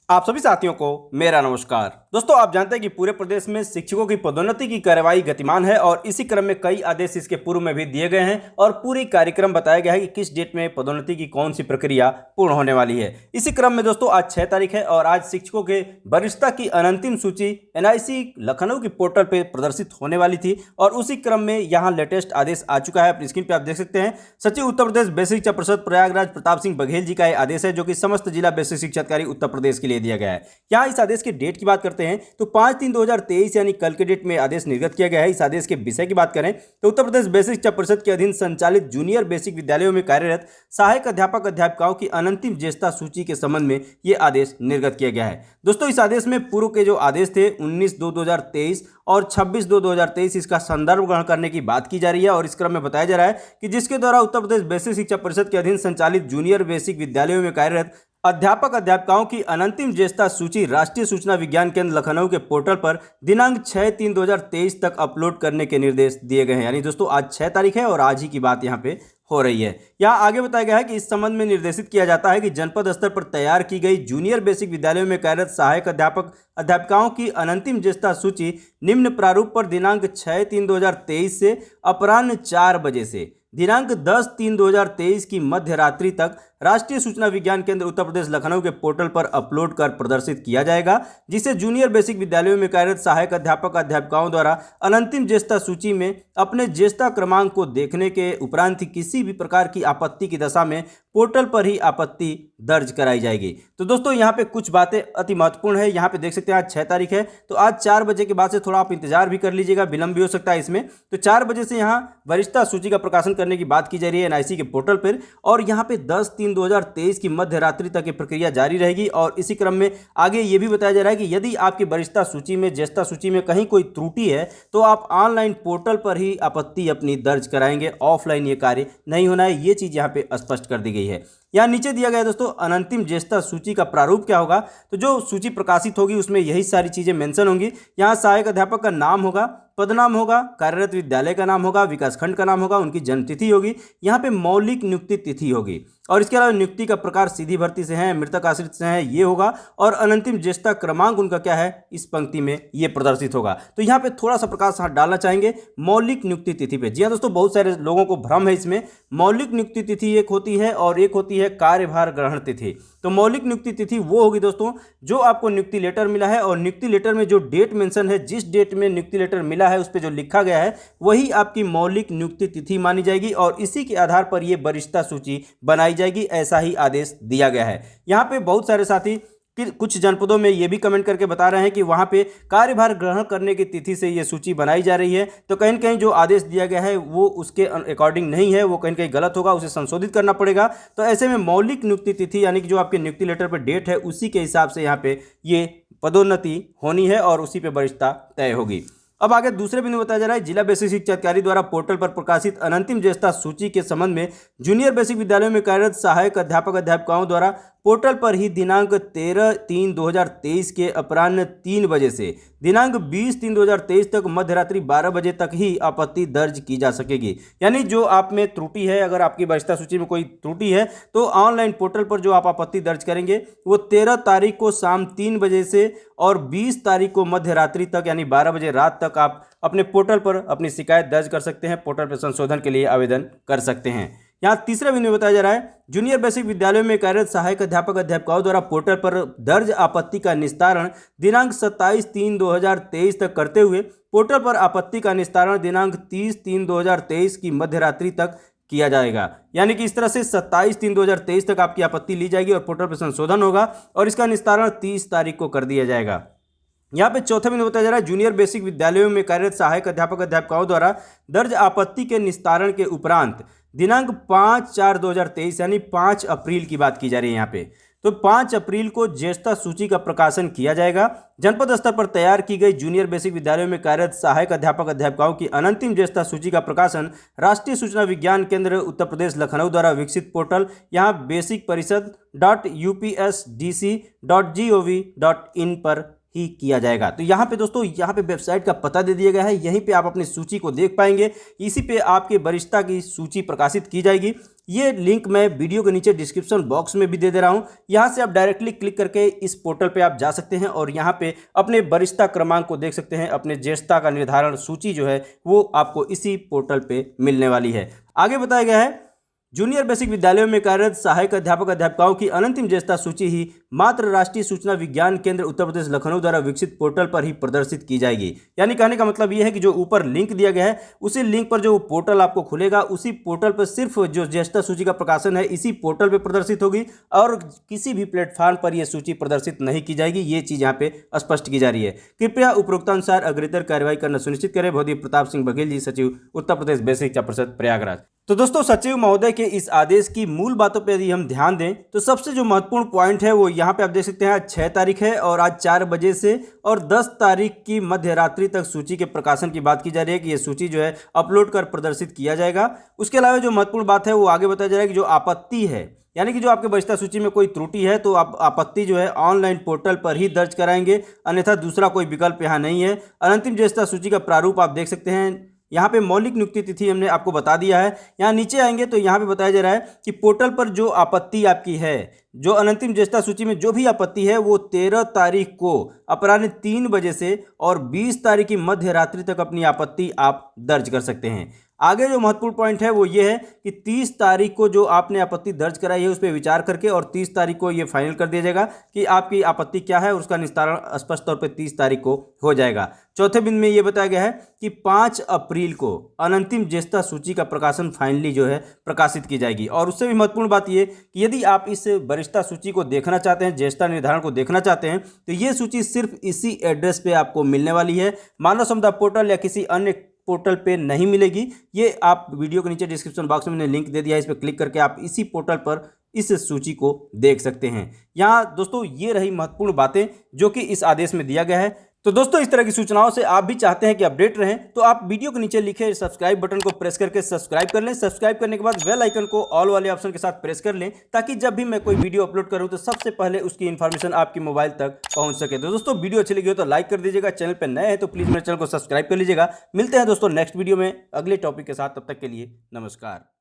आप सभी साथियों को मेरा नमस्कार। दोस्तों, आप जानते हैं कि पूरे प्रदेश में शिक्षकों की पदोन्नति की कार्रवाई गतिमान है और इसी क्रम में कई आदेश इसके पूर्व में भी दिए गए हैं और पूरी कार्यक्रम बताया गया है कि किस डेट में पदोन्नति की कौन सी प्रक्रिया पूर्ण होने वाली है। इसी क्रम में दोस्तों आज 6 तारीख है और आज शिक्षकों के वरिष्ठता की अंतिम सूची एनआईसी लखनऊ की पोर्टल पर प्रदर्शित होने वाली थी और उसी क्रम में यहाँ लेटेस्ट आदेश आ चुका है। अपनी स्क्रीन पर आप देख सकते हैं। सचिव उत्तर प्रदेश बेसिक शिक्षा परिषद प्रयागराज प्रताप सिंह बघेल जी का यह आदेश है जो कि समस्त जिला बेसिक शिक्षा अधिकारी उत्तर प्रदेश के लिए दिया गया है। यहां इस आदेश के डेट की बात करते हैं तो 5/3/2023 यानी कल के डेट में आदेश निर्गत किया गया है। इस आदेश के विषय की बात करें तो उत्तर प्रदेश बेसिक शिक्षा परिषद के अधीन संचालित जूनियर बेसिक विद्यालयों में कार्यरत सहायक अध्यापक अध्यापिकाओं की अंतिम ज्येष्ठता सूची के संबंध में यह आदेश निर्गत किया गया है। दोस्तों, इस आदेश में पूर्व के जो आदेश थे 19/2/2023 और 26/2/2023 इसका संदर्भ ग्रहण करने की बात की जा रही है और इस क्रम में बताया जा रहा है कि जिसके द्वारा उत्तर प्रदेश बेसिक शिक्षा परिषद के अधीन संचालित जूनियर बेसिक विद्यालयों में कार्यरत अध्यापक अध्यापिकाओं की अंतिम ज्येष्ठता सूची राष्ट्रीय सूचना विज्ञान केंद्र लखनऊ के पोर्टल पर दिनांक 6/3/2023 तक अपलोड करने के निर्देश दिए गए हैं। यानी दोस्तों आज 6 तारीख है और आज ही की बात यहाँ पे हो रही है। यहाँ आगे बताया गया है कि इस संबंध में निर्देशित किया जाता है कि जनपद स्तर पर तैयार की गई जूनियर बेसिक विद्यालयों में कार्यरत सहायक अध्यापक अध्यापिकाओं की अंतिम ज्येष्ठता सूची निम्न प्रारूप पर दिनांक 6/3/2023 से अपराह्न 4 बजे से दिनांक 10/3/2023 की मध्य रात्रि तक राष्ट्रीय सूचना विज्ञान केंद्र उत्तर प्रदेश लखनऊ के पोर्टल पर अपलोड कर प्रदर्शित किया जाएगा, जिसे जूनियर बेसिक विद्यालयों में कार्यरत सहायक अध्यापक अध्यापिकाओं द्वारा अंतिम ज्येष्ठता सूची में अपने ज्येष्ठता क्रमांक को देखने के उपरांत किसी भी प्रकार की आपत्ति की दशा में पोर्टल पर ही आपत्ति दर्ज कराई जाएगी। तो दोस्तों यहाँ पे कुछ बातें अति महत्वपूर्ण है। यहाँ पे देख सकते हैं आज 6 तारीख है तो आज 4 बजे के बाद से थोड़ा आप इंतजार भी कर लीजिएगा, विलंब भी हो सकता है इसमें। तो 4 बजे से यहाँ वरिष्ठता सूची का प्रकाशन करने की बात की जा रही है एनआईसी के पोर्टल पर और यहाँ पे 10/3/2023 की मध्य रात्रि तक ये प्रक्रिया जारी रहेगी। और इसी क्रम में आगे ये भी बताया जा रहा है कि यदि आपकी वरिष्ठता सूची में ज्येष्ठता सूची में कहीं कोई त्रुटि है तो आप ऑनलाइन पोर्टल पर ही आपत्ति अपनी दर्ज कराएंगे, ऑफलाइन ये कार्य नहीं होना है। ये चीज़ यहाँ पे स्पष्ट कर दी गई है। यहाँ नीचे दिया गया है दोस्तों अंतिम ज्येष्ठता सूची का प्रारूप क्या होगा। तो जो सूची प्रकाशित होगी उसमें यही सारी चीज़ें मेंशन होंगी। यहाँ सहायक अध्यापक का नाम होगा, पदनाम होगा, कार्यरत विद्यालय का नाम होगा, विकासखंड का नाम होगा, उनकी जन्मतिथि होगी, यहाँ पे मौलिक नियुक्ति तिथि होगी और इसके अलावा नियुक्ति का प्रकार सीधी भर्ती से है, मृतक आश्रित से है, ये होगा और अंतिम ज्येष्ठता क्रमांक उनका क्या है इस पंक्ति में ये प्रदर्शित होगा। तो यहाँ पे थोड़ा सा प्रकाश डालना चाहेंगे मौलिक नियुक्ति तिथि पे। जी हाँ दोस्तों, बहुत सारे लोगों को भ्रम है इसमें। मौलिक नियुक्ति तिथि एक होती है और एक होती है कार्यभार ग्रहण तिथि। तो मौलिक नियुक्ति तिथि वो होगी दोस्तों जो आपको नियुक्ति लेटर मिला है और नियुक्ति लेटर में जो डेट मेंशन है, जिस डेट में नियुक्ति लेटर मिला है उस पर जो लिखा गया है वही आपकी मौलिक नियुक्ति तिथि मानी जाएगी और इसी के आधार पर ये वरिष्ठता सूची बनाई जाएगी। ऐसा ही आदेश दिया गया है। यहाँ पे बहुत सारे साथी कुछ जनपदों में ये भी कमेंट करके बता रहे हैं कि वहाँ पे कार्यभार ग्रहण करने की तिथि से ये सूची बनाई जा रही है। तो कहीं न कहीं जो आदेश दिया गया है वो उसके अकॉर्डिंग नहीं है, वो कहीं न कहीं गलत होगा, उसे संशोधित करना पड़ेगा। तो ऐसे में मौलिक नियुक्ति तिथि यानी कि जो आपके नियुक्ति लेटर पर डेट है उसी के हिसाब से यहाँ पे ये पदोन्नति होनी है और उसी पर वरिष्ठता तय होगी। अब आगे दूसरे बिंदु बताया जा रहा है जिला बेसिक शिक्षा अधिकारी द्वारा पोर्टल पर प्रकाशित अंतिम ज्येष्ठता सूची के संबंध में जूनियर बेसिक विद्यालयों में कार्यरत सहायक अध्यापक अध्यापिकाओं द्वारा पोर्टल पर ही दिनांक 13/3/2023 के अपराह्न 3 बजे से दिनांक 20/3/2023 तक मध्यरात्रि 12 बजे तक ही आपत्ति दर्ज की जा सकेगी। यानी जो आप में त्रुटि है, अगर आपकी वरिष्ठता सूची में कोई त्रुटि है तो ऑनलाइन पोर्टल पर जो आप आपत्ति दर्ज करेंगे वो 13 तारीख को शाम 3 बजे से और 20 तारीख को मध्य रात्रि तक यानी 12 बजे रात तक आप अपने पोर्टल पर अपनी शिकायत दर्ज कर सकते हैं। पोर्टल पर संशोधन के लिए आवेदन कर सकते हैं। यहाँ तीसरा बिंदु बताया जा रहा है जूनियर बेसिक विद्यालयों में कार्यरत सहायक अध्यापक अध्यापिकाओं द्वारा पोर्टल पर दर्ज आपत्ति का निस्तारण दिनांक 27/3/2023 तक करते हुए पोर्टल पर आपत्ति का निस्तारण दिनांक 30/3/2023 की मध्यरात्रि तक किया जाएगा। यानी कि इस तरह से 27/3/2023 तक आपकी आपत्ति ली जाएगी और पोर्टल पर संशोधन होगा और इसका निस्तारण 30 तारीख को कर दिया जाएगा। यहाँ पे चौथा बिंदु बताया जा रहा है जूनियर बेसिक विद्यालयों में कार्यरत सहायक अध्यापक अध्यापिकाओं द्वारा दर्ज आपत्ति के निस्तारण के उपरांत दिनांक 5/4/2023 यानी 5 अप्रैल की बात की जा रही है यहाँ पे। तो 5 अप्रैल को ज्येष्ठता सूची का प्रकाशन किया जाएगा। जनपद स्तर पर तैयार की गई जूनियर बेसिक विद्यालयों में कार्यरत सहायक अध्यापक अध्यापिकाओं की अंतिम ज्येष्ठता सूची का प्रकाशन राष्ट्रीय सूचना विज्ञान केंद्र उत्तर प्रदेश लखनऊ द्वारा विकसित पोर्टल यहाँ बेसिक परिषद .upsdc.gov.in पर ही किया जाएगा। तो यहाँ पे दोस्तों यहाँ पे वेबसाइट का पता दे दिया गया है, यहीं पे आप अपनी सूची को देख पाएंगे। इसी पे आपके वरिष्ठता की सूची प्रकाशित की जाएगी। ये लिंक मैं वीडियो के नीचे डिस्क्रिप्शन बॉक्स में भी दे रहा हूँ। यहाँ से आप डायरेक्टली क्लिक करके इस पोर्टल पे आप जा सकते हैं और यहाँ पे अपने वरिष्ठता क्रमांक को देख सकते हैं। अपने ज्येष्ठता का निर्धारण सूची जो है वो आपको इसी पोर्टल पे मिलने वाली है। आगे बताया गया है, जूनियर बेसिक विद्यालयों में कार्यरत सहायक अध्यापक अध्यापिकाओं की अंतिम ज्येष्ठता सूची ही मात्र राष्ट्रीय सूचना विज्ञान केंद्र उत्तर प्रदेश लखनऊ द्वारा विकसित पोर्टल पर ही प्रदर्शित की जाएगी। यानी कहने का मतलब ये है कि जो ऊपर लिंक दिया गया है उसी लिंक पर जो पोर्टल आपको खुलेगा, उसी पोर्टल पर सिर्फ जो ज्येष्ठता सूची का प्रकाशन है इसी पोर्टल पर प्रदर्शित होगी और किसी भी प्लेटफॉर्म पर यह सूची प्रदर्शित नहीं की जाएगी। ये चीज़ यहाँ पे स्पष्ट की जा रही है। कृपया उपरोक्तानुसार अग्रेतर कार्रवाई करना सुनिश्चित करें। भौतिक प्रताप सिंह बघेल जी, सचिव उत्तर प्रदेश बेसिक शिक्षा परिषद प्रयागराज। तो दोस्तों, सचिव महोदय के इस आदेश की मूल बातों पर यदि हम ध्यान दें तो सबसे जो महत्वपूर्ण पॉइंट है वो यहाँ पे आप देख सकते हैं। आज 6 तारीख है और आज 4 बजे से और 10 तारीख की मध्य रात्रि तक सूची के प्रकाशन की बात की जा रही है कि ये सूची जो है अपलोड कर प्रदर्शित किया जाएगा। उसके अलावा जो महत्वपूर्ण बात है वो आगे बताया जा रहा है कि जो आपत्ति है, यानी कि जो आपके वरिष्ठता सूची में कोई त्रुटि है तो आप आपत्ति जो है ऑनलाइन पोर्टल पर ही दर्ज कराएंगे, अन्यथा दूसरा कोई विकल्प यहाँ नहीं है। अंतिम ज्येष्ठता सूची का प्रारूप आप देख सकते हैं। यहाँ पे मौलिक नियुक्ति तिथि हमने आपको बता दिया है। यहाँ नीचे आएंगे तो यहाँ पे बताया जा रहा है कि पोर्टल पर जो आपत्ति आपकी है, जो अंतिम ज्येष्ठता सूची में जो भी आपत्ति है वो 13 तारीख को अपराह्न 3 बजे से और 20 तारीख की मध्य रात्रि तक अपनी आपत्ति आप दर्ज कर सकते हैं। आगे जो महत्वपूर्ण पॉइंट है वो ये है कि 30 तारीख को जो आपने आपत्ति दर्ज कराई है उस पर विचार करके और 30 तारीख को ये फाइनल कर दिया जाएगा कि आपकी आपत्ति क्या है और उसका निस्तारण स्पष्ट तौर पे 30 तारीख को हो जाएगा। चौथे बिंदु में ये बताया गया है कि 5 अप्रैल को अंतिम ज्येष्ठता सूची का प्रकाशन फाइनली जो है प्रकाशित की जाएगी। और उससे भी महत्वपूर्ण बात ये कि यदि आप इस वरिष्ठता सूची को देखना चाहते हैं, ज्येष्ठता निर्धारण को देखना चाहते हैं, तो ये सूची सिर्फ इसी एड्रेस पे आपको मिलने वाली है। मानव संपदा पोर्टल या किसी अन्य पोर्टल पे नहीं मिलेगी। ये आप वीडियो के नीचे डिस्क्रिप्शन बॉक्स में मैंने लिंक दे दिया है, इस पर क्लिक करके आप इसी पोर्टल पर इस सूची को देख सकते हैं। यहाँ दोस्तों ये रही महत्वपूर्ण बातें जो कि इस आदेश में दिया गया है। तो दोस्तों, इस तरह की सूचनाओं से आप भी चाहते हैं कि अपडेट रहें तो आप वीडियो के नीचे लिखे सब्सक्राइब बटन को प्रेस करके सब्सक्राइब कर लें। सब्सक्राइब करने के बाद बेल आइकन को ऑल वाले ऑप्शन के साथ प्रेस कर लें ताकि जब भी मैं कोई वीडियो अपलोड करूं तो सबसे पहले उसकी इन्फॉर्मेशन आपके मोबाइल तक पहुंच सके। तो दोस्तों, वीडियो अच्छी लगी हो तो लाइक कर दीजिएगा। चैनल पर नए हैं तो प्लीज़ मेरे चैनल को सब्सक्राइब कर लीजिएगा। मिलते हैं दोस्तों नेक्स्ट वीडियो में अगले टॉपिक के साथ। तब तक के लिए नमस्कार।